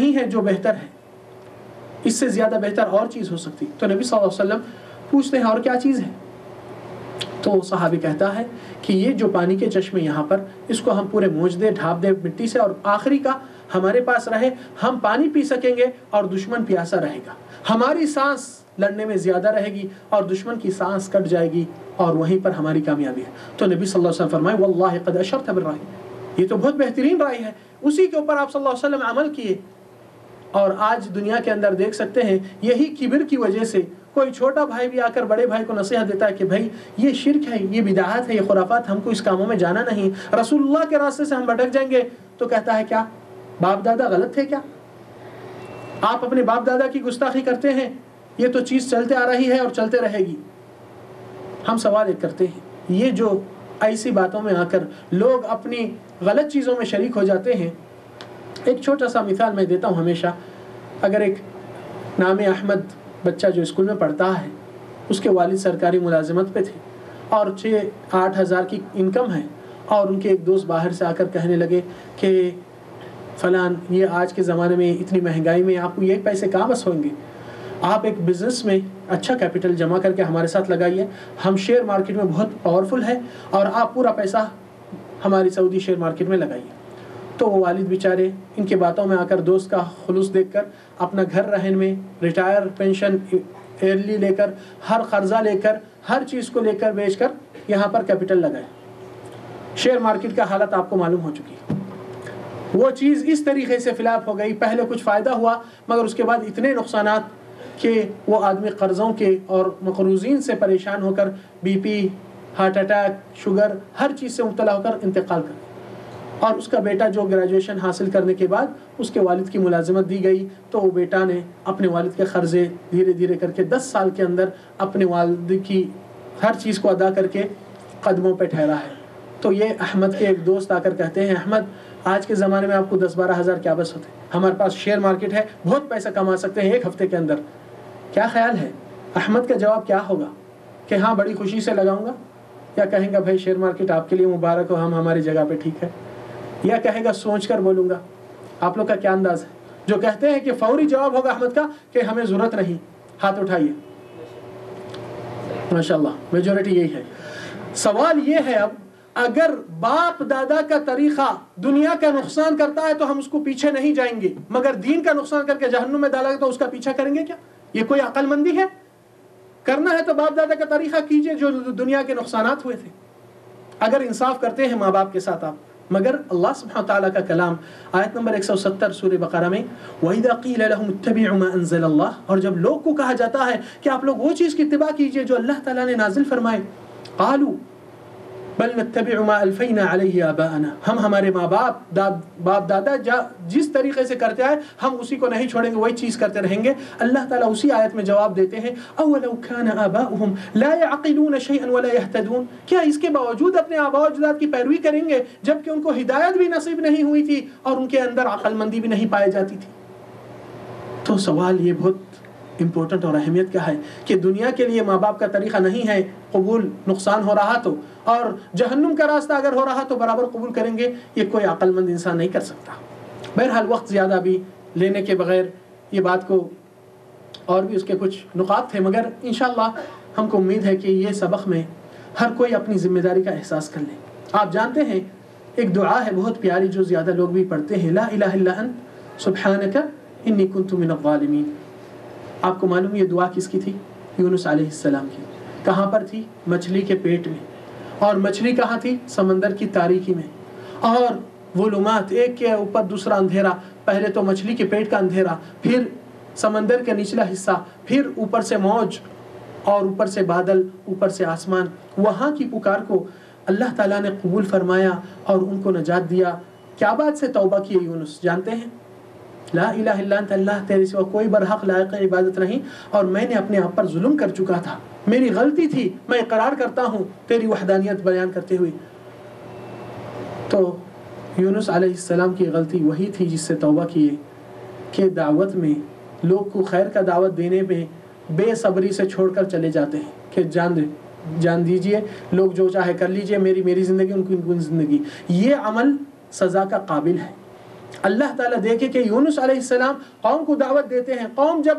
نہیں ہے جو بہتر ہے، اس سے زیادہ بہتر اور چیز ہو سکتی. تو نبی صلی اللہ علیہ وسلم پوچھتے ہیں اور کیا چیز ہے؟ تو صحابی کہتا ہے کہ یہ جو پانی کے چشمے یہاں پر، اس کو ہم پورے مونچھ دیں، ڈھانپ دیں مٹی سے، اور آخری کا ہمارے پاس رہے، ہم پانی پی سکیں گے اور دشمن پیاسا رہے گا. ہماری سانس لڑنے میں زیادہ رہے گی اور دشمن کی سانس کٹ جائے گی، اور وہیں پر ہماری کامیابی ہے. تو نبی صلی اللہ علیہ وسلم فرمائے واللہ قد اشرت بالرائے، یہ تو بہت بہترین رائے ہے. اسی کے اوپر آپ صلی اللہ علیہ وسلم عمل کیے. اور آج دنیا کے اندر دیکھ سکتے ہیں یہی کبر کی وجہ سے کوئی چھوٹا بھائی بھی آ کر بڑے بھائی کو نصیحت دیتا ہے کہ بھائی یہ شرک ہے، یہ بدعات ہے، یہ خرافات، ہم کو اس کاموں میں جانا نہیں، رسول اللہ کے راستے سے ہم بھٹک جائیں گے. تو کہتا ہے کیا باپ دادا غلط تھے؟ کیا آپ اپنے باپ دادا کی گستاخی کرتے ہیں؟ یہ تو چیز چلتے آ رہی ہے اور چلتے رہے گی. ہم سوال ایک کرتے ہیں، یہ جو ایسی باتوں میں آ کر لوگ اپنی غلط چیزوں میں شریک ہو جاتے ہیں. ایک چھوٹا سا مثال میں دیتا ہوں ہمیشہ. اگر ایک نام احمد بچہ جو اسکول میں پڑھتا ہے، اس کے والد سرکاری ملازمت پہ تھے اور 6-8 ہزار کی انکم ہے، اور ان کے ایک دوست باہر سے آ کر کہنے لگے کہ فلان یہ آج کے زمانے میں اتنی مہنگائی میں آپ کو یہ پیسے کہاں بس ہوئیں گے، آپ ایک بزنس میں اچھا کیپٹل جمع کر کے ہمارے ساتھ لگائیے، ہم شیئر مارکیٹ میں بہت پاورفل ہے، اور آپ پورا پیسہ ہماری سعودی شیئر مارکیٹ میں لگائیے. تو وہ والد بیچارے ان کے باتوں میں آ کر دوست کا خلوص دیکھ کر اپنا گھر رہن میں، ریٹائر پینشن ایئرلی لے کر، ہر قرضہ لے کر، ہر چیز کو لے کر بیچ کر یہاں پر کیپٹل لگائے. شیئر مارکیٹ کا حالت آپ کو معلوم ہو چکی ہے. وہ چیز اس طریقے سے فلاپ ہو گئی، پہلے کچھ فائدہ ہوا مگر اس کے بعد اتنے نقصانات کہ وہ آدمی قرضوں کے اور مقروضین سے پریشان ہو کر B P, heart attack, sugar, ہر چیز سے مبتلا ہو کر انتقال کر. اور اس کا بیٹا جو گریجویشن حاصل کرنے کے بعد اس کے والد کی ملازمت دی گئی، تو وہ بیٹا نے اپنے والد کے قرضے دھیرے دھیرے کر کے 10 سال کے اندر اپنے والد کی ہر چیز کو ادا کر کے قدموں پہ ٹھہرا ہے. تو یہ احمد کے ایک دوست آ کر کہتے ہیں احمد آج کے زمانے میں آپ کو 10-12 ہزار کیا بس ہوتے، ہمارے پاس شیئر مارکیٹ ہے، بہت پیسہ کما سکتے ہیں ایک ہفتے کے اندر، کیا خیال ہے؟ احمد کا جواب کیا ہوگا کہ ہاں بڑی خوشی سے لگاؤں گا، یا کہیں گا بھائی شیئر مارکیٹ آپ کے لیے مبارک ہو، ہم ہماری جگہ پہ ٹھیک ہے، یا کہے گا سوچ کر بولوں گا؟ آپ لوگ کا کیا انداز ہے؟ جو کہتے ہیں کہ فوری جواب ہوگا احمد کا کہ ہمیں ضرورت نہیں، ہاتھ اٹھائیے. ماشاءاللہ میجورٹی یہی ہے. سوال یہ ہے اب اگر باپ دادا کا طریقہ دنیا کا نقصان کرتا ہے تو ہم اس کو پیچھے نہیں جائیں گے، مگر دین کا نقصان کر کے جہنم میں ڈالا گیا تو اس کا پیچھا کریں گے کیا؟ یہ کوئی عقل مندی ہے؟ کرنا ہے تو باپ دادا کا طریقہ کیجئے جو دنیا کے نقصانات ہوئے تھے، اگر انصاف کرتے ہیں ماں باپ کے ساتھ آپ. مگر اللہ سبحانہ تعالیٰ کا کلام آیت نمبر 170 سورہ بقرہ میں وَإِذَا قِيلَ لَهُمُ اتَّبِعُوا مَا أَنزَلَ اللَّهُ، اور جب لوگ کو کہا جاتا ہے کہ آپ لوگ وہ چیز کی اتباع کیجئے جو اللہ تعالیٰ نے نازل فرمائے، قالوا بل نتبع ما الفینا علیہ آباءنا، ہم ہمارے ماں باپ دادا جس طریقے سے کرتے آئے ہم اسی کو نہیں چھوڑیں گے، وہی چیز کرتے رہیں گے. اللہ تعالیٰ اسی آیت میں جواب دیتے ہیں اولو کان آباؤہم لا يعقلون شیئا ولا يهتدون، کیا اس کے باوجود اپنے آباء و اجداد کی پیروی کریں گے جبکہ ان کو ہدایت بھی نصیب نہیں ہوئی تھی اور ان کے اندر عقل مندی بھی نہیں پائی جاتی تھی. تو سوال یہ بہت امپورٹنٹ اور اہمیت کا ہے کہ دنیا کے لیے ماں باپ کا طریقہ نہیں ہے قبول، نقصان ہو رہا تو، اور جہنم کا راستہ اگر ہو رہا تو برابر قبول کریں گے، یہ کوئی عقل مند انسان نہیں کر سکتا. بہرحال وقت زیادہ بھی لینے کے بغیر یہ بات کو، اور بھی اس کے کچھ نقاط تھے مگر انشاءاللہ ہم کو امید ہے کہ یہ سبق میں ہر کوئی اپنی ذمہ داری کا احساس کر لے. آپ جانتے ہیں ایک دعا ہے بہت پیاری جو زیادہ لوگ بھی پڑھتے ہیں، لا الہ الا انت سبحانک انی کنت من الظالمین. آپ کو معلوم یہ دعا کس کی تھی؟ یونس علیہ السلام کی. کہاں پر تھی؟ مچھلی کے پیٹ میں. اور مچھلی کہاں تھی؟ سمندر کی تاریکی میں. اور ظلمات، ایک کے اوپر دوسرا اندھیرا، پہلے تو مچھلی کے پیٹ کا اندھیرا، پھر سمندر کا نچلا حصہ، پھر اوپر سے موج، اور اوپر سے بادل، اوپر سے آسمان. وہاں کی پکار کو اللہ تعالیٰ نے قبول فرمایا اور ان کو نجات دیا. کیا بات سے توبہ کی یونس جانتے ہیں؟ لا الہ الا انت، اللہ تیرے سوا کوئی برحق لائق عبادت نہیں، اور میں نے اپنے آپ پر ظلم کر چکا تھا، میری غلطی تھی، میں اقرار کرتا ہوں تیری وحدانیت بیان کرتے ہوئے. تو یونس علیہ السلام کی غلطی وہی تھی جس سے توبہ کیے کہ دعوت میں لوگ کو خیر کا دعوت دینے میں بے صبری سے چھوڑ کر چلے جاتے ہیں کہ جان دیجئے، لوگ جو چاہے کر لیجئے، میری زندگی ان کی زندگی. یہ عمل سزا کا قابل ہے. اللہ تعالیٰ دیکھے کہ یونس علیہ السلام قوم کو دعوت دیتے ہیں، قوم جب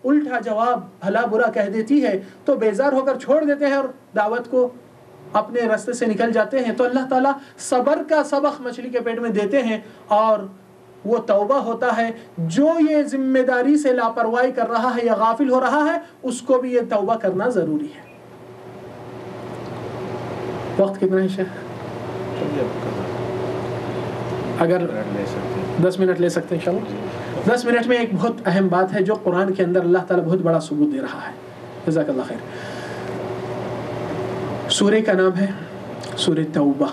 الٹا جواب بھلا برا کہہ دیتی ہے تو بیزار ہو کر چھوڑ دیتے ہیں اور دعوت کو اپنے راستے سے نکل جاتے ہیں، تو اللہ تعالیٰ صبر کا سبق مچھلی کے پیٹ میں دیتے ہیں اور وہ توبہ ہوتا ہے۔ جو یہ ذمہ داری سے لاپرواہی کر رہا ہے یا غافل ہو رہا ہے اس کو بھی یہ توبہ کرنا ضروری ہے۔ وقت کتنا ہے شیخ؟ اگر 10 منٹ لے سکتے ہیں انشاءاللہ۔ 10 منٹ میں ایک بہت اہم بات ہے جو قرآن کے اندر اللہ تعالیٰ بہت بڑا ثبوت دے رہا ہے۔ جزاک اللہ خیر۔ سورہ کا نام ہے سورہ توبہ۔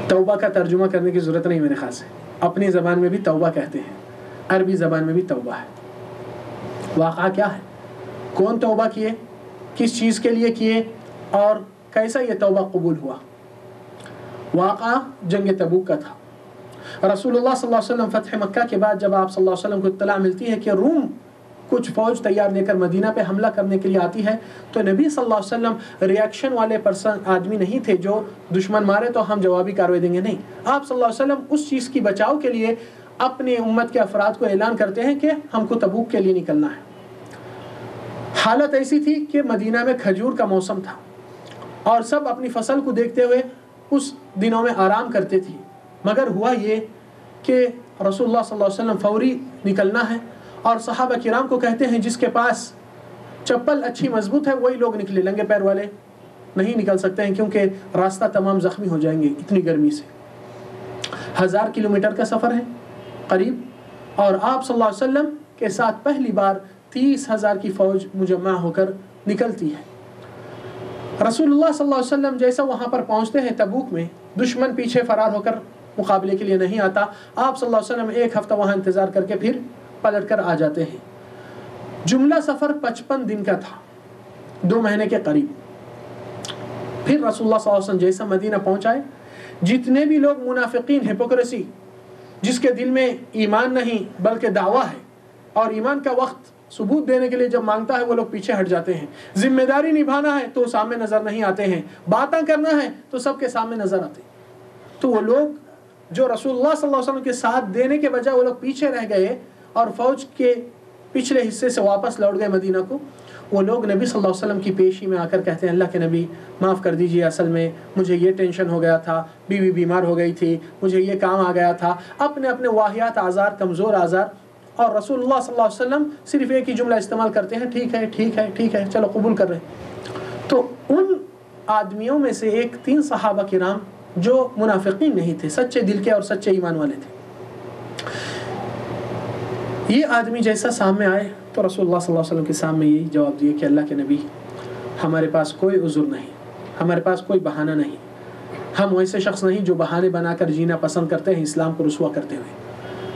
توبہ کا ترجمہ کرنے کی ضرورت نہیں میرے خیال سے، اپنی زبان میں بھی توبہ کہتے ہیں، عربی زبان میں بھی توبہ ہے۔ واقعہ کیا ہے؟ کون توبہ کیے، کس چیز کے لیے کیے اور کیسا یہ توبہ قبول ہوا؟ واقعہ جنگ تبوک کا تھا۔ رسول اللہ صلی اللہ علیہ وسلم فتح مکہ کے بعد جب آپ صلی اللہ علیہ وسلم کو اطلاع ملتی ہے کہ روم کچھ فوج تیار لے کر مدینہ پہ حملہ کرنے کے لیے آتی ہے، تو نبی صلی اللہ علیہ وسلم ریاکشن والے آدمی نہیں تھے جو دشمن مارے تو ہم جوابی کارروائی دیں گے، نہیں۔ آپ صلی اللہ علیہ وسلم اس چیز کی بچاؤ کے لیے اپنے امت کے افراد کو اعلان کرتے ہیں کہ ہم کو تبوک کے لیے نکلنا ہے۔ حالت ایسی تھی کہ مدینہ میں کھجور کا موسم تھا اور سب اپنی فصل کو دیکھتے ہوئے اس دنوں میں آرام کرتے تھے، مگر ہوا یہ کہ رسول اللہ صلی اللہ علیہ وسلم فوری نکلنا ہے اور صحابہ کرام کو کہتے ہیں جس کے پاس چپل اچھی مضبوط ہے وہی لوگ نکلے، ننگے پیر والے نہیں نکل سکتے ہیں کیونکہ راستہ تمام زخمی ہو جائیں گے اتنی گرمی سے۔ 1000 کلومیٹر کا سفر ہے قریب، اور آپ صلی اللہ علیہ وسلم کے ساتھ پہلی بار 30,000 کی فوج مجمع ہو کر نکلتی ہے۔ رسول اللہ صلی اللہ علیہ وسلم جیسا وہاں پر پہنچتے ہیں تبوک میں، دشمن پیچھے فرار ہو کر مقابلے کے لیے نہیں آتا۔ آپ صلی اللہ علیہ وسلم 1 ہفتہ وہاں انتظار کر کے پھر پلٹ کر آ جاتے ہیں۔ جملہ سفر 55 دن کا تھا، 2 مہینے کے قریب۔ پھر رسول اللہ صلی اللہ علیہ وسلم جیسا مدینہ پہنچائے، جتنے بھی لوگ منافقین، ہپوکریسی، جس کے دل میں ایمان نہیں بلکہ دعویٰ ہے اور ایمان کا وقت ثبوت دینے کے لیے جب مانگتا ہے وہ لوگ پیچھے ہٹ جاتے ہیں، ذمہ داری نبھانا ہے تو سامنے نظر نہیں آتے ہیں، باتیں کرنا ہے تو سب کے سامنے نظر آتے ہیں۔ تو وہ لوگ جو رسول اللہ صلی اللہ علیہ وسلم کے ساتھ دینے کے بجائے وہ لوگ پیچھے رہ گئے اور فوج کے پچھلے حصے سے واپس لوٹ گئے مدینہ کو، وہ لوگ نبی صلی اللہ علیہ وسلم کی پیشی میں آ کر کہتے ہیں اللہ کے نبی معاف کر دیجئے، اصل میں مجھے یہ ٹینشن ہو گیا تھا، بیوی بیمار ہو گئی تھی، مجھے یہ کام آ گیا تھا، اپنے اپنے واہیات آزار، کمزور آزار، اور رسول اللہ صلی اللہ علیہ وسلم صرف ایک ہی جملہ استعمال کرتے ہیں، ٹھیک ہے ٹھیک ہے ٹھیک ہے، چلو قبول کر رہے ہیں۔ تو ان آدمیوں میں سے 3 صحابہ کرام جو منافقین نہیں تھے، سچے دل کے اور سچے ایمان والے تھے، یہ آدمی جیسا سامنے آئے تو رسول اللہ صلی اللہ علیہ وسلم کے سامنے یہی جواب دیے کہ اللہ کے نبی ہمارے پاس کوئی عذر نہیں، ہمارے پاس کوئی بہانہ نہیں، ہم ویسے شخص نہیں جو بہانے بنا کر جینا پسند کرتے ہیں اسلام کو رسوا کرتے ہوئے،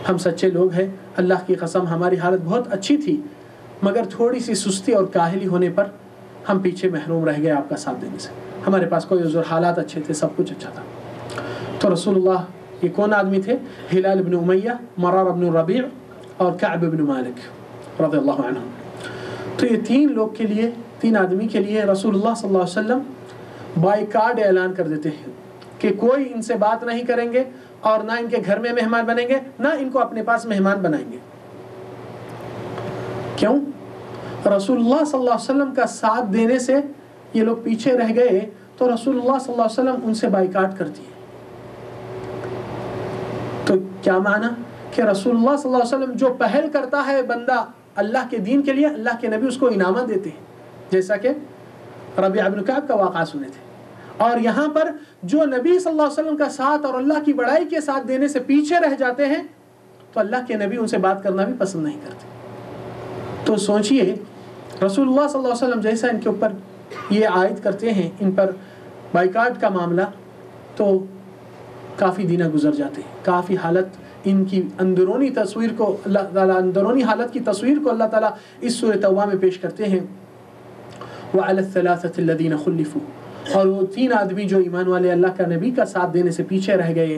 ہم سچے لوگ ہیں، اللہ کی قسم ہماری حالت بہت اچھی تھی مگر تھوڑی سی سستی اور کاہلی ہونے پر ہم پیچھے محروم رہ گئے آپ کا ساتھ دینے سے، ہمارے پاس کوئی عذر، حالات اچھے تھے، سب کچھ اچھا تھا۔ تو رسول اللہ، یہ کون آدمی تھے؟ ہلال بن امیہ، مرار بن ربیع اور کعب بن مالک رضی اللہ عنہ۔ تو یہ 3 لوگ کے لیے، 3 آدمی کے لیے رسول اللہ صلی اللہ علیہ وسلم بائیکاٹ اعلان کر دیتے ہیں کہ کوئی ان سے بات نہیں کریں گے اور نہ ان کے گھر میں مہمان بنیں گے، نہ ان کو اپنے پاس مہمان بنائیں گے۔ کیوں؟ رسول اللہ صلی اللہ علیہ وسلم کا ساتھ دینے سے یہ لوگ پیچھے رہ گئے تو رسول اللہ صلی اللہ علیہ وسلم ان سے بائیکاٹ کر دیے۔ تو کیا معنی کہ رسول اللہ صلی اللہ علیہ وسلم جو پہل کرتا ہے بندہ اللہ کے دین کے لیے، اللہ کے نبی اس کو انعامات دیتے ہیں، جیسا کہ ربیعہ بن کعب کا واقعہ سنے تھے۔ اور یہاں پر جو نبی صلی اللہ علیہ وسلم کا ساتھ اور اللہ کی بڑائی کے ساتھ دینے سے پیچھے رہ جاتے ہیں تو اللہ کے نبی ان سے بات کرنا بھی پسند نہیں کرتے۔ تو سوچئے رسول اللہ صلی اللہ علیہ وسلم جیسا ان کے اوپر یہ عائد کرتے ہیں، ان پر بائیکاٹ کا معاملہ، تو کافی دن گزر جاتے ہیں، کافی حالت ان کی اندرونی تصویر کو اللہ تعالیٰ، اندرونی حالت کی تصویر کو اللہ تعالیٰ اس سورہ توبہ میں پیش کرتے ہیں۔ وَعَلَى الثَّلَاثَةِ الَّذِينَ خُلِّفُوا، اور وہ 3 آدمی جو ایمان والے اللہ کا نبی کا ساتھ دینے سے پیچھے رہ گئے،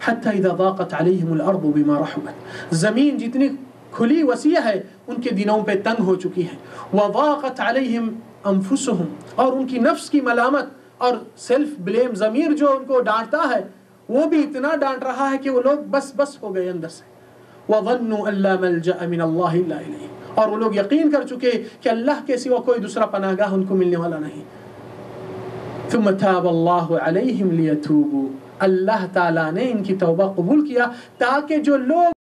حَتَّى إِذَا ضَاقَتْ عَلَيْهِمُ الْأَرْضُ بِمَا رَحُبَتْ، زمین جتنی کھلی وسیع ہے ان کے دنوں پہ تنگ ہو چکی ہے، وَضَاقَتْ عَلَيْهِمْ أَنفُسُهُمْ، اور ان کی نفس کی ملامت اور سیلف بلیم، ضمیر جو ان کو ڈانٹتا ہے، وہ بھی اتنا ڈانٹ رہا ہے کہ وہ لوگ بس ہو گئے اندر سے. وَظَنُّوا أَن لَّا مَلْجَأَ مِنَ اللَّهِ إِلَّا إِلَيْهِ، اور وہ لوگ یقین کر چکے کہ اللہ کے سوا کوئی دوسرا پناہ گاہ ان کو ملنے والا نہیں. ثُمَّ تَابَ اللَّهُ عَلَيْهِمْ لِيَتُوبُوا، اللہ تعالیٰ نے ان کی توبہ قبول کیا تاکہ جو لوگ